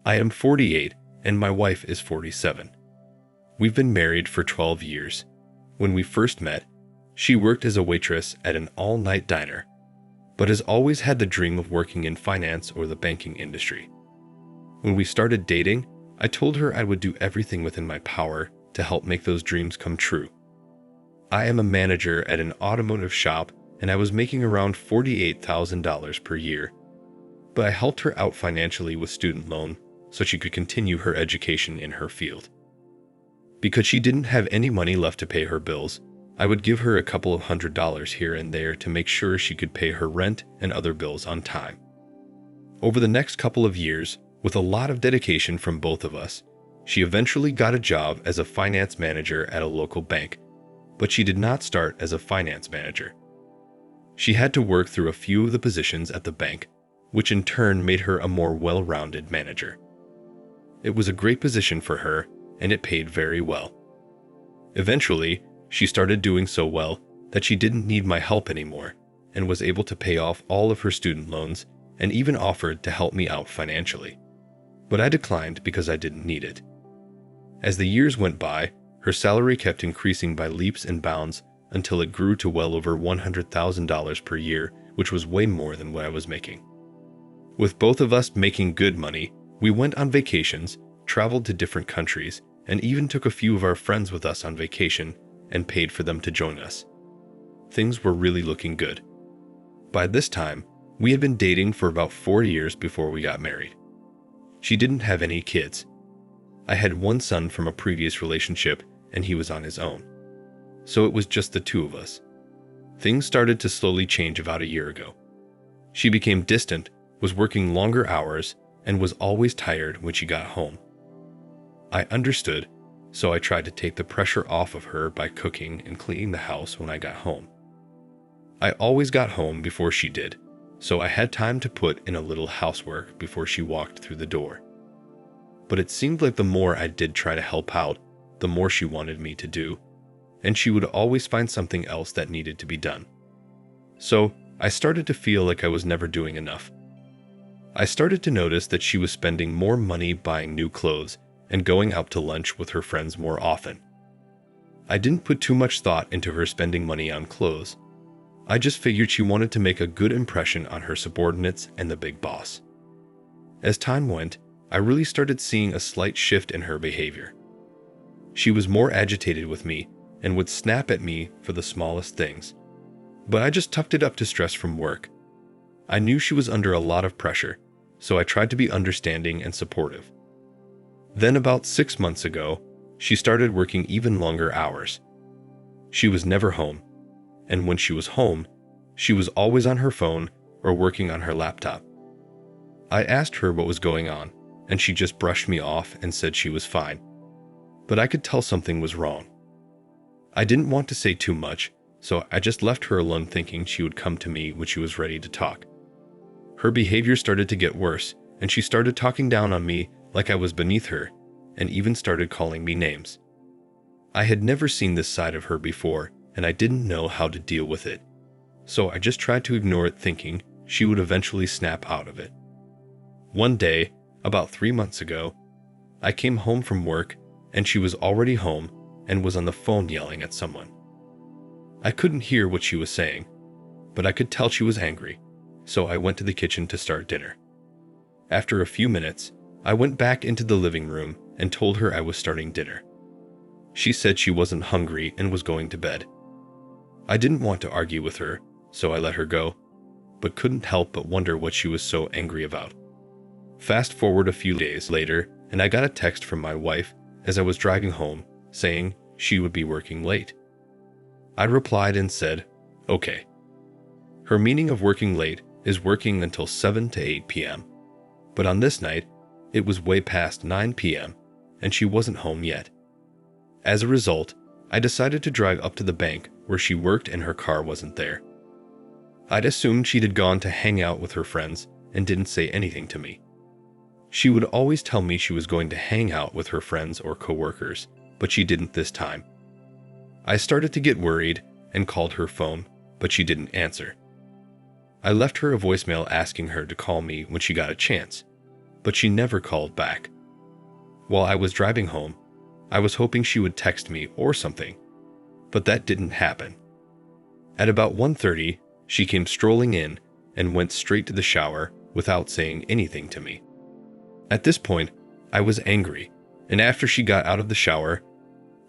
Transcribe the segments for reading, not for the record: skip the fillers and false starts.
I am 48 and my wife is 47. We've been married for 12 years. When we first met, she worked as a waitress at an all-night diner, but has always had the dream of working in finance or the banking industry. When we started dating, I told her I would do everything within my power to help make those dreams come true. I am a manager at an automotive shop and I was making around $48,000 per year, but I helped her out financially with student loan so she could continue her education in her field. Because she didn't have any money left to pay her bills, I would give her a couple of $100s here and there to make sure she could pay her rent and other bills on time. Over the next couple of years, with a lot of dedication from both of us, she eventually got a job as a finance manager at a local bank, but she did not start as a finance manager. She had to work through a few of the positions at the bank, which in turn made her a more well-rounded manager. It was a great position for her, and it paid very well. Eventually, she started doing so well that she didn't need my help anymore and was able to pay off all of her student loans and even offered to help me out financially. But I declined because I didn't need it. As the years went by, her salary kept increasing by leaps and bounds until it grew to well over $100,000 per year, which was way more than what I was making. With both of us making good money, we went on vacations, traveled to different countries, and even took a few of our friends with us on vacation and paid for them to join us. Things were really looking good. By this time, we had been dating for about 4 years before we got married. She didn't have any kids. I had one son from a previous relationship and he was on his own. So it was just the two of us. Things started to slowly change about a year ago. She became distant, was working longer hours, and was always tired when she got home. I understood, so I tried to take the pressure off of her by cooking and cleaning the house when I got home. I always got home before she did, so I had time to put in a little housework before she walked through the door. But it seemed like the more I did try to help out, the more she wanted me to do, and she would always find something else that needed to be done. So I started to feel like I was never doing enough. I started to notice that she was spending more money buying new clothes and going out to lunch with her friends more often. I didn't put too much thought into her spending money on clothes. I just figured she wanted to make a good impression on her subordinates and the big boss. As time went, I really started seeing a slight shift in her behavior. She was more agitated with me and would snap at me for the smallest things, but I just tucked it up to stress from work. I knew she was under a lot of pressure, so I tried to be understanding and supportive. Then about 6 months ago, she started working even longer hours. She was never home, and when she was home, she was always on her phone or working on her laptop. I asked her what was going on, and she just brushed me off and said she was fine. But I could tell something was wrong. I didn't want to say too much, so I just left her alone thinking she would come to me when she was ready to talk. Her behavior started to get worse, and she started talking down on me like I was beneath her, and even started calling me names. I had never seen this side of her before, and I didn't know how to deal with it. So I just tried to ignore it, thinking she would eventually snap out of it. One day, about 3 months ago, I came home from work, and she was already home and was on the phone yelling at someone. I couldn't hear what she was saying, but I could tell she was angry, so I went to the kitchen to start dinner. After a few minutes, I went back into the living room and told her I was starting dinner. She said she wasn't hungry and was going to bed. I didn't want to argue with her, so I let her go, but couldn't help but wonder what she was so angry about. Fast forward a few days later, and I got a text from my wife as I was driving home saying she would be working late. I replied and said, okay. Her meaning of working late is working until 7 to 8 p.m. But on this night, it was way past 9 p.m. and she wasn't home yet. As a result, I decided to drive up to the bank where she worked and her car wasn't there. I'd assumed she'd had gone to hang out with her friends and didn't say anything to me. She would always tell me she was going to hang out with her friends or coworkers, but she didn't this time. I started to get worried and called her phone, but she didn't answer. I left her a voicemail asking her to call me when she got a chance, but she never called back. While I was driving home, I was hoping she would text me or something, but that didn't happen. At about 1:30, she came strolling in and went straight to the shower without saying anything to me. At this point, I was angry, and after she got out of the shower,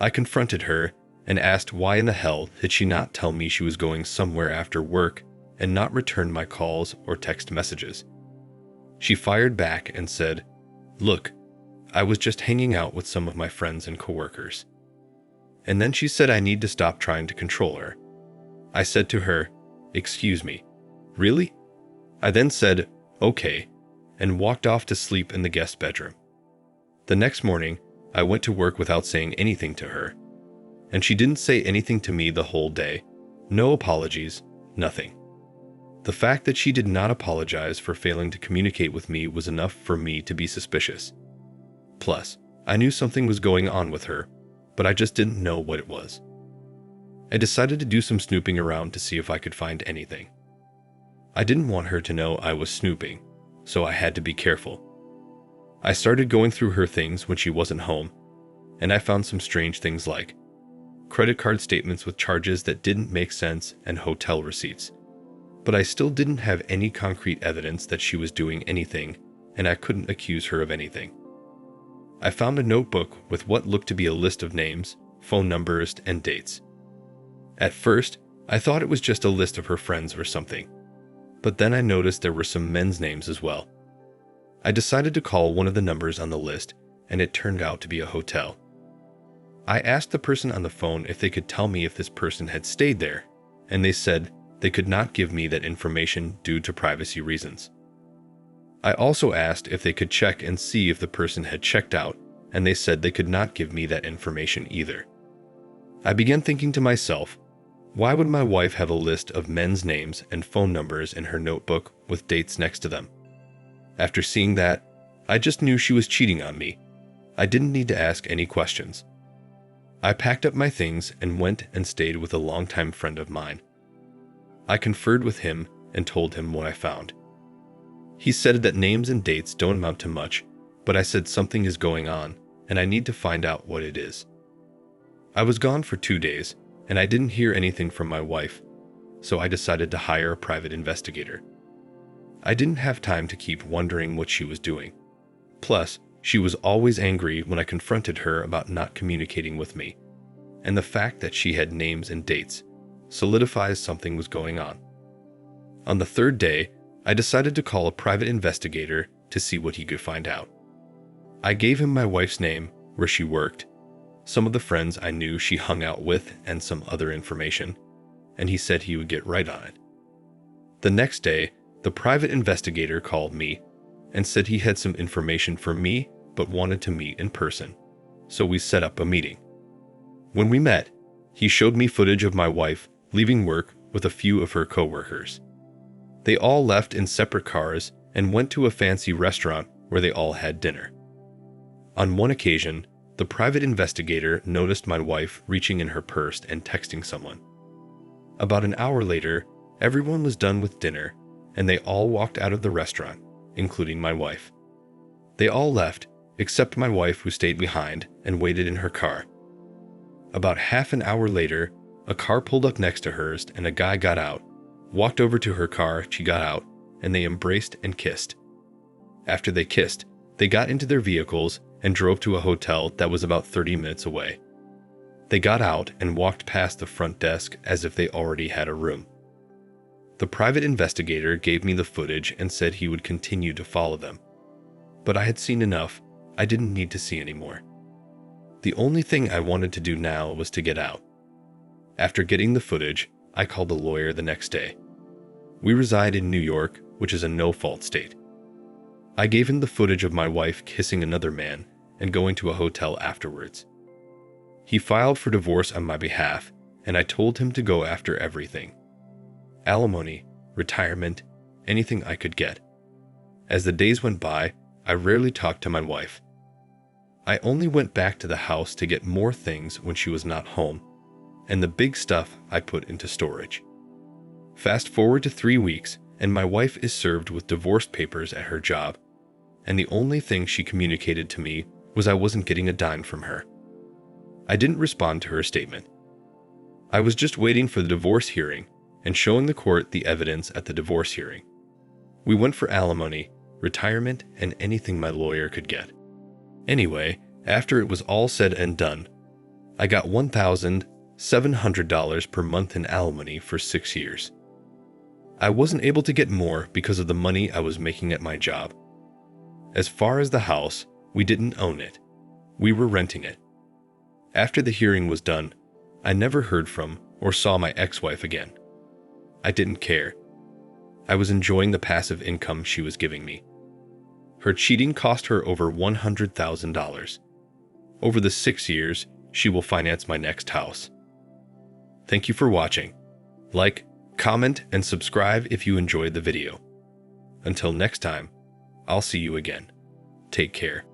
I confronted her and asked why in the hell did she not tell me she was going somewhere after work and not return my calls or text messages. She fired back and said, "Look, I was just hanging out with some of my friends and coworkers." And then she said I need to stop trying to control her. I said to her, "Excuse me, really?" I then said, "Okay," and walked off to sleep in the guest bedroom. The next morning, I went to work without saying anything to her, and she didn't say anything to me the whole day. No apologies, nothing. The fact that she did not apologize for failing to communicate with me was enough for me to be suspicious. Plus, I knew something was going on with her, but I just didn't know what it was. I decided to do some snooping around to see if I could find anything. I didn't want her to know I was snooping, so I had to be careful. I started going through her things when she wasn't home, and I found some strange things like credit card statements with charges that didn't make sense and hotel receipts. But I still didn't have any concrete evidence that she was doing anything, and I couldn't accuse her of anything. I found a notebook with what looked to be a list of names, phone numbers, and dates. At first, I thought it was just a list of her friends or something, but then I noticed there were some men's names as well. I decided to call one of the numbers on the list, and it turned out to be a hotel. I asked the person on the phone if they could tell me if this person had stayed there, and they said they could not give me that information due to privacy reasons. I also asked if they could check and see if the person had checked out, and they said they could not give me that information either. I began thinking to myself, why would my wife have a list of men's names and phone numbers in her notebook with dates next to them? After seeing that, I just knew she was cheating on me. I didn't need to ask any questions. I packed up my things and went and stayed with a longtime friend of mine. I conferred with him and told him what I found. He said that names and dates don't amount to much, but I said something is going on, and I need to find out what it is. I was gone for 2 days, and I didn't hear anything from my wife, so I decided to hire a private investigator. I didn't have time to keep wondering what she was doing. Plus, she was always angry when I confronted her about not communicating with me, and the fact that she had names and dates solidifies something was going on. On the 3rd day, I decided to call a private investigator to see what he could find out. I gave him my wife's name, where she worked, some of the friends I knew she hung out with, and some other information, and he said he would get right on it. The next day, the private investigator called me and said he had some information for me but wanted to meet in person, so we set up a meeting. When we met, he showed me footage of my wife leaving work with a few of her coworkers. They all left in separate cars and went to a fancy restaurant where they all had dinner. On one occasion, the private investigator noticed my wife reaching in her purse and texting someone. About an hour later, everyone was done with dinner, and they all walked out of the restaurant, including my wife. They all left, except my wife, who stayed behind and waited in her car. About half an hour later, a car pulled up next to hers, and a guy got out, walked over to her car, she got out, and they embraced and kissed. After they kissed, they got into their vehicles and drove to a hotel that was about 30 minutes away. They got out and walked past the front desk as if they already had a room. The private investigator gave me the footage and said he would continue to follow them. But I had seen enough. I didn't need to see anymore. The only thing I wanted to do now was to get out. After getting the footage, I called a lawyer the next day. We reside in New York, which is a no-fault state. I gave him the footage of my wife kissing another man and going to a hotel afterwards. He filed for divorce on my behalf, and I told him to go after everything. Alimony, retirement, anything I could get. As the days went by, I rarely talked to my wife. I only went back to the house to get more things when she was not home, and the big stuff I put into storage. Fast forward to 3 weeks, and my wife is served with divorce papers at her job, and the only thing she communicated to me was I wasn't getting a dime from her. I didn't respond to her statement. I was just waiting for the divorce hearing and showing the court the evidence at the divorce hearing. We went for alimony, retirement, and anything my lawyer could get. Anyway, after it was all said and done, I got $1,700 per month in alimony for 6 years. I wasn't able to get more because of the money I was making at my job. As far as the house, we didn't own it. We were renting it. After the hearing was done, I never heard from or saw my ex-wife again. I didn't care. I was enjoying the passive income she was giving me. Her cheating cost her over $100,000. Over the 6 years, she will finance my next house. Thank you for watching. Like, comment, and subscribe if you enjoyed the video. Until next time, I'll see you again. Take care.